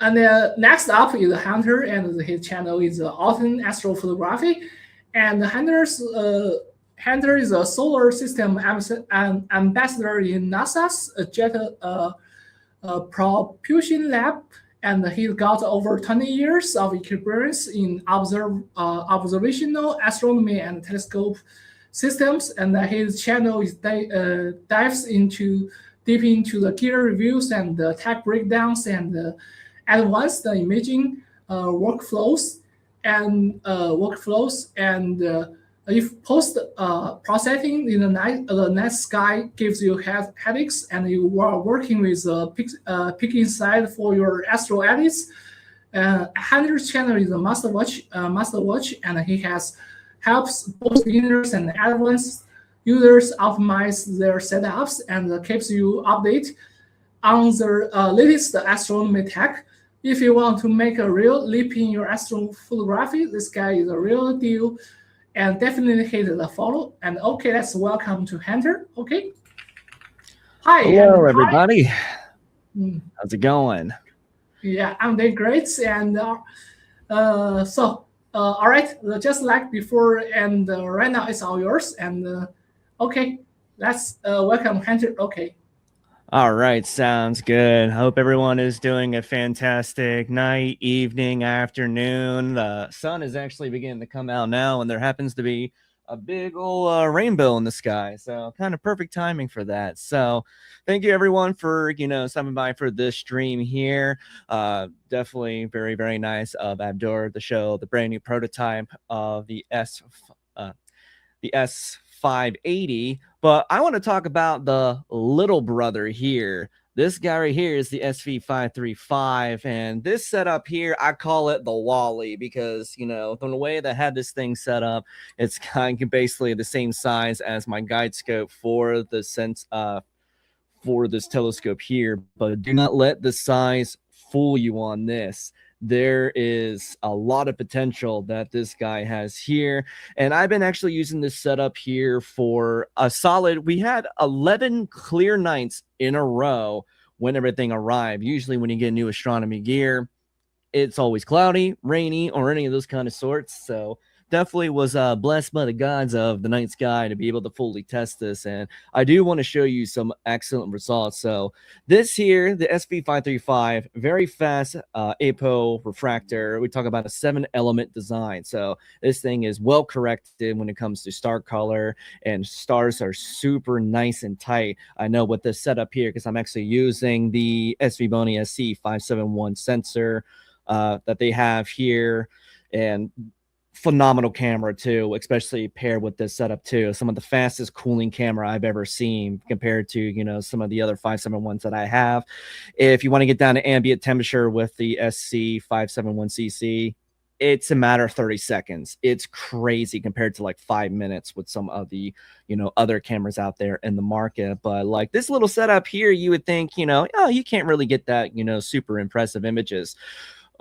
And next up is Hunter, and his channel is Autumn Astrophotography. And Hunter is a solar system ambassador in NASA's Jet Propulsion Lab, and he got over 20 years of experience in observational astronomy and telescope systems. And his channel is dives deep into the gear reviews and the tech breakdowns and advanced imaging workflows and if post processing in the night sky gives you headaches and you are working with picking side for your astro edits, Hunter's channel is a must watch, and he helps both beginners and advanced users optimize their setups and keeps you updated on the latest astronomy tech. If you want to make a real leap in your astrophotography, this guy is a real deal, and definitely hit the follow. And okay, let's welcome to Hunter. Okay. Hi. Hello, everybody. How's it going? Yeah, I'm doing great. And all right, just like before, and right now it's all yours. And okay, let's welcome Hunter. Okay. All right, sounds good. Hope everyone is doing a fantastic night, evening, afternoon. The sun is actually beginning to come out now, and there happens to be a big old rainbow in the sky. So kind of perfect timing for that. So thank you everyone for, stopping by for this stream here. Definitely very, very nice of Abdur to show the brand new prototype of the S580, but I want to talk about the little brother here. This guy right here is the SV535, and this setup here, I call it the Wally because, from the way that I had this thing set up, it's kind of basically the same size as my guide scope for the for this telescope here, but do not let the size fool you on this. There is a lot of potential that this guy has here. And I've been actually using this setup here for a solid, we had 11 clear nights in a row when everything arrived. Usually when you get new astronomy gear, it's always cloudy, rainy, or any of those kind of sorts. So definitely was blessed by the gods of the night sky to be able to fully test this. And I do want to show you some excellent results. So this here, the SV535, very fast apo refractor. We talk about a 7-element design. So this thing is well corrected when it comes to star color, and stars are super nice and tight. I know with this setup here, because I'm actually using the SVBONY SC571 sensor that they have here, and phenomenal camera too, especially paired with this setup too. Some of the fastest cooling camera I've ever seen compared to, some of the other 571s that I have. If you want to get down to ambient temperature with the SC571CC, it's a matter of 30 seconds. It's crazy compared to like 5 minutes with some of the, other cameras out there in the market. But like this little setup here, you would think, oh, you can't really get that, super impressive images.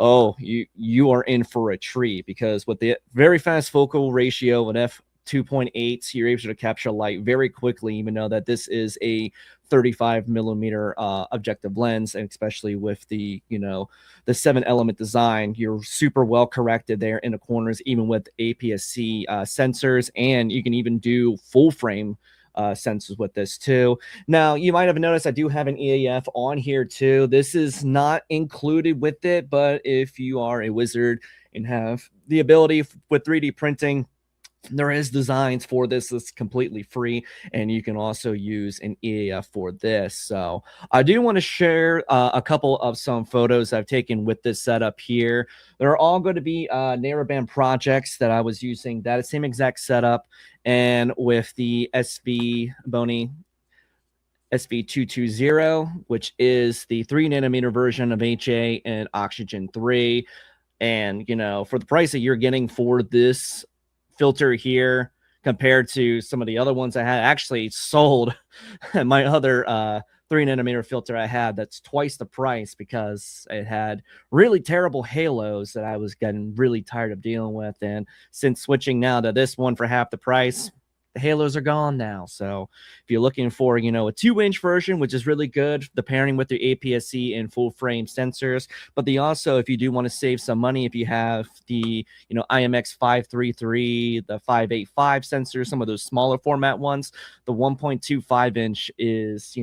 Oh, you are in for a treat, because with the very fast focal ratio of an f2.8, you're able to capture light very quickly, even though that this is a 35 millimeter objective lens, and especially with the the 7-element design, you're super well corrected there in the corners, even with APS-C sensors, and you can even do full frame sensors with this too. Now you might have noticed I do have an EAF on here too. This is not included with it, but if you are a wizard and have the ability with 3D printing, there is designs for this that's completely free, and you can also use an EAF for this. So I do want to share a couple of some photos I've taken with this setup here. They're all going to be narrowband projects that I was using that same exact setup, and with the SVBONY SV220, which is the 3-nanometer version of HA and Oxygen 3. And for the price that you're getting for this filter here compared to some of the other ones I had, actually sold my other 3-nanometer filter I had that's twice the price, because it had really terrible halos that I was getting really tired of dealing with. And since switching now to this one for half the price, the halos are gone now. So if you're looking for, a 2-inch version, which is really good, the pairing with the APS-C and full frame sensors, but also, if you do want to save some money, if you have the, IMX 533, the 585 sensors, some of those smaller format ones, the 1.25 inch is,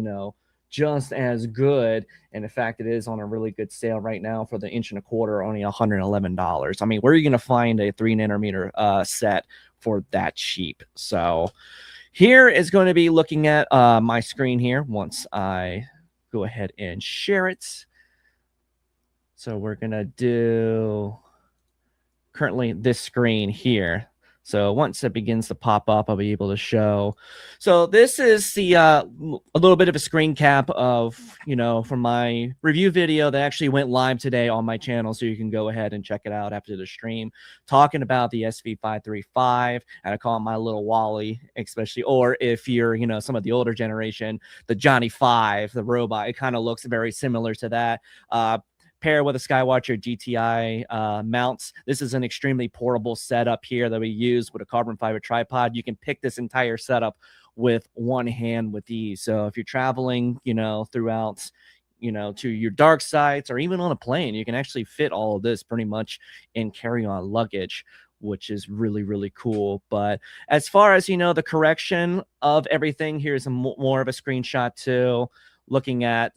just as good. And in fact, it is on a really good sale right now for the 1.25 inch, only $111. I mean, where are you going to find a 3 nanometer set for that cheap? So here is going to be looking at my screen here once I go ahead and share it. So we're going to do currently this screen here. So once it begins to pop up, I'll be able to show. So this is the a little bit of a screen cap of, from my review video that actually went live today on my channel. So you can go ahead and check it out after the stream, talking about the SV535. And I call it my little Wally, especially, or if you're, some of the older generation, the Johnny 5, the robot, it kind of looks very similar to that. Pair with a Skywatcher GTI mounts. This is an extremely portable setup here that we use with a carbon fiber tripod. You can pick this entire setup with one hand with ease. So if you're traveling, throughout, to your dark sites or even on a plane, you can actually fit all of this pretty much in carry-on luggage, which is really, really cool. But as far as, the correction of everything, here's more of a screenshot too, looking at,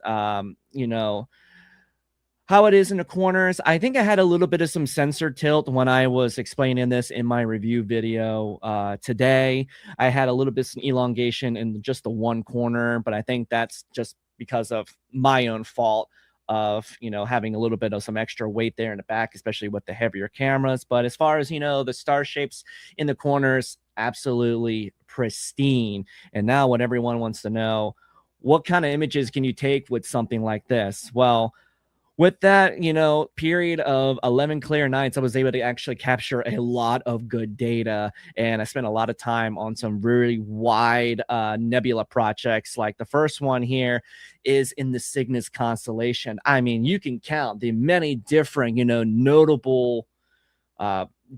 how it is in the corners. I think I had a little bit of some sensor tilt when I was explaining this in my review video today. I had a little bit of elongation in just the one corner, but I think that's just because of my own fault of, having a little bit of some extra weight there in the back, especially with the heavier cameras. But as far as, the star shapes in the corners, absolutely pristine. And now what everyone wants to know, what kind of images can you take with something like this? Well, with that, period of 11 clear nights, I was able to actually capture a lot of good data. And I spent a lot of time on some really wide nebula projects. Like the first one here is in the Cygnus constellation. I mean, you can count the many different, notable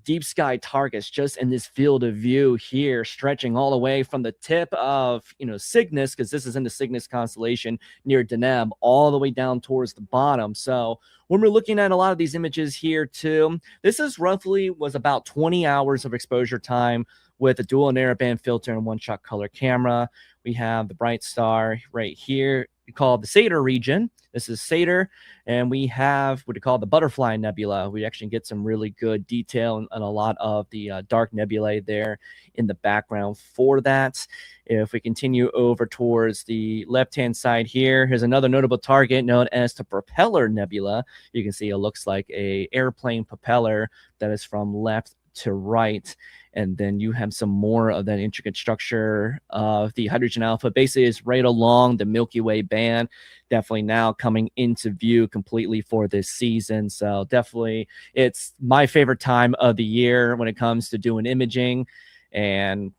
deep sky targets just in this field of view here, stretching all the way from the tip of, Cygnus, because this is in the Cygnus constellation near Deneb, all the way down towards the bottom. So when we're looking at a lot of these images here too, this is was about 20 hours of exposure time with a dual narrowband filter and one-shot color camera. We have the bright star right here called the Satyr region. This is Satyr, and we have what we call the Butterfly Nebula. We actually get some really good detail and a lot of the dark nebulae there in the background for that. If we continue over towards the left-hand side here, here's another notable target known as the Propeller Nebula. You can see it looks like an airplane propeller that is from left to right. And then you have some more of that intricate structure of the hydrogen alpha. Basically, it's right along the Milky Way band, definitely now coming into view completely for this season. So definitely, it's my favorite time of the year when it comes to doing imaging. And,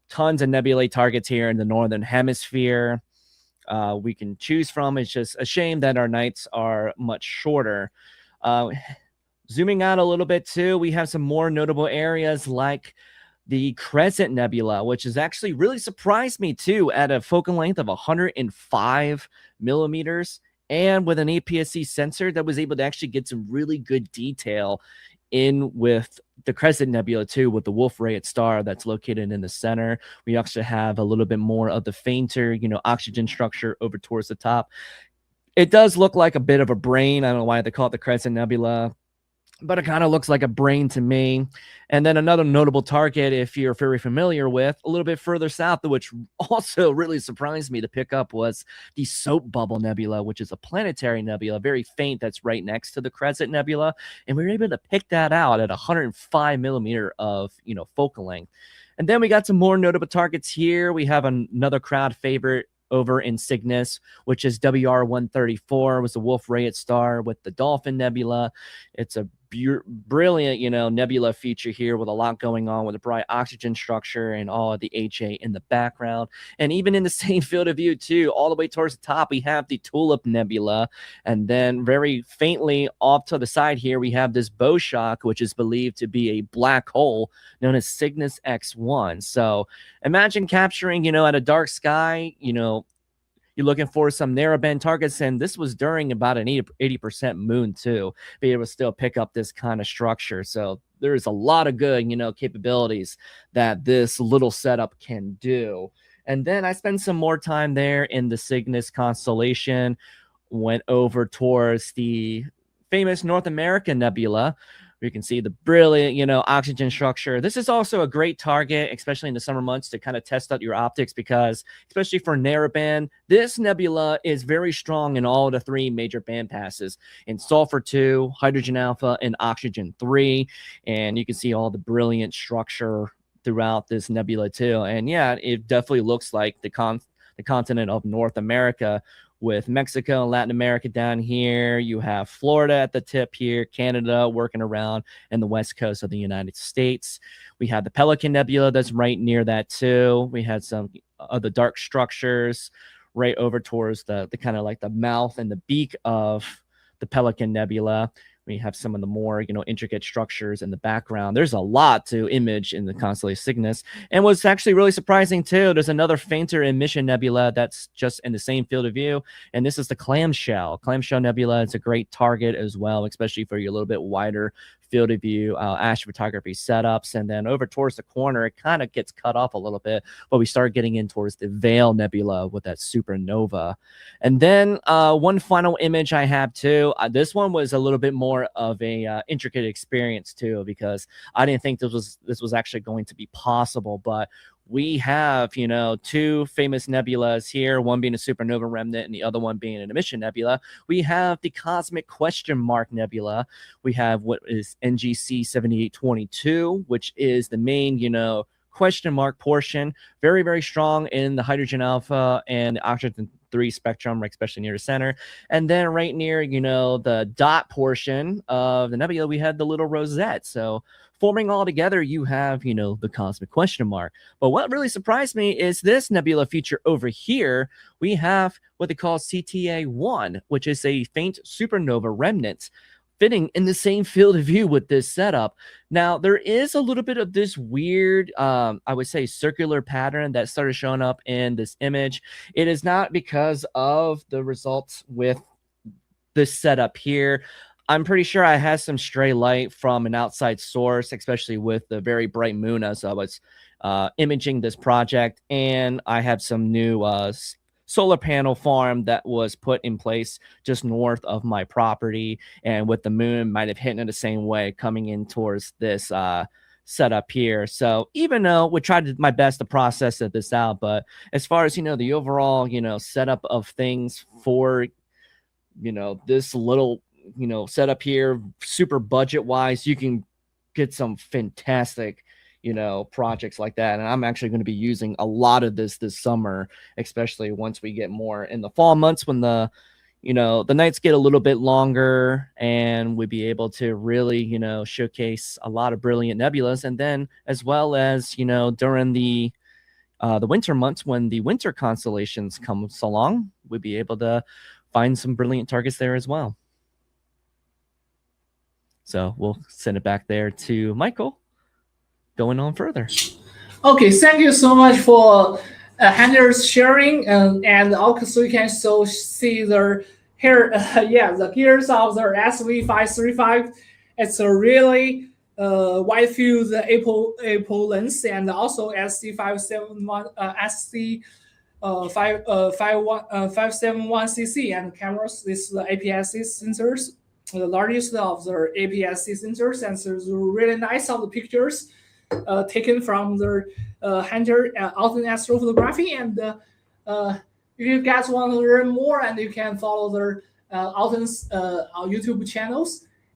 tons of nebulae targets here in the northern hemisphere we can choose from. It's just a shame that our nights are much shorter. Zooming out a little bit too, we have some more notable areas like the Crescent Nebula, which has actually really surprised me too, at a focal length of 105 millimeters and with an APS-C sensor that was able to actually get some really good detail in with the Crescent Nebula too, with the Wolf-Rayet star that's located in the center. We actually have a little bit more of the fainter, oxygen structure over towards the top. It does look like a bit of a brain. I don't know why they call it the Crescent Nebula, but it kind of looks like a brain to me. And then another notable target, if you're very familiar with, a little bit further south, which also really surprised me to pick up, was the Soap Bubble Nebula, which is a planetary nebula, very faint, that's right next to the Crescent Nebula. And we were able to pick that out at 105 millimeter of, focal length. And then we got some more notable targets here. We have another crowd favorite over in Cygnus, which is WR134, was the Wolf-Rayet star with the Dolphin Nebula. It's a brilliant, nebula feature here with a lot going on with a bright oxygen structure and all of the HA in the background. And even in the same field of view too, all the way towards the top, we have the Tulip Nebula. And then very faintly off to the side here, we have this bow shock, which is believed to be a black hole known as Cygnus X1. So imagine capturing, at a dark sky, you're looking for some narrowband targets, and this was during about an 80% moon too, be able to still pick up this kind of structure. So there's a lot of good, capabilities that this little setup can do. And then I spent some more time there in the Cygnus constellation, went over towards the famous North American Nebula. You can see the brilliant, oxygen structure. This is also a great target, especially in the summer months, to kind of test out your optics because, especially for narrowband, this nebula is very strong in all the three major band passes in sulfur 2, hydrogen alpha, and oxygen 3. And you can see all the brilliant structure throughout this nebula too. And yeah, it definitely looks like the continent of North America, with Mexico and Latin America down here. You have Florida at the tip here, Canada working around, and the west coast of the United States. We have the Pelican Nebula that's right near that too. We had some other dark structures right over towards the kind of like the mouth and the beak of the Pelican Nebula. We have some of the more, intricate structures in the background. There's a lot to image in the constellation Cygnus. And what's actually really surprising too, there's another fainter emission nebula that's just in the same field of view. And this is the Clamshell. Clamshell Nebula is a great target as well, especially for your little bit wider field of view astrophotography setups. And then over towards the corner, it kind of gets cut off a little bit, but we start getting in towards the Veil Nebula with that supernova. And then one final image I have too. This one was a little bit more of a intricate experience too, because I didn't think this was actually going to be possible. But we have, two famous nebulas here, one being a supernova remnant and the other one being an emission nebula. We have the Cosmic Question Mark Nebula. We have what is NGC 7822, which is the main, question mark portion, very, very strong in the hydrogen alpha and the oxygen 3 spectrum, especially near the center. And then right near, the dot portion of the nebula, we had the little rosette. So forming all together, you have, the Cosmic Question Mark. But what really surprised me is this nebula feature over here. We have what they call CTA1, which is a faint supernova remnant, fitting in the same field of view with this setup. Now, there is a little bit of this weird, I would say, circular pattern that started showing up in this image. It is not because of the results with this setup here. I'm pretty sure I had some stray light from an outside source, especially with the very bright moon as I was imaging this project. And I have some new solar panel farm that was put in place just north of my property, and with the moon might have hit in the same way coming in towards this setup here. So even though we tried my best to process this out, but as far as the overall setup of things for this little setup here, super budget wise, you can get some fantastic projects like that. And I'm actually going to be using a lot of this summer, especially once we get more in the fall months when the nights get a little bit longer, and we'll be able to really showcase a lot of brilliant nebulas. And then as well as during the winter months, when the winter constellations comes along, we'll be able to find some brilliant targets there as well. So we'll send it back there to Michael, going on further. Okay, thank you so much for Hender's sharing, and also you can so see the here, the gears of the SV535. It's a really wide field Apple lens, and also SC571CC and cameras. This is the APS-C sensors, the largest of the APS-C sensors, and so it's really nice of the pictures taken from the Hunter Alton astrophotography. And if you guys want to learn more, and you can follow the Alton's YouTube channels.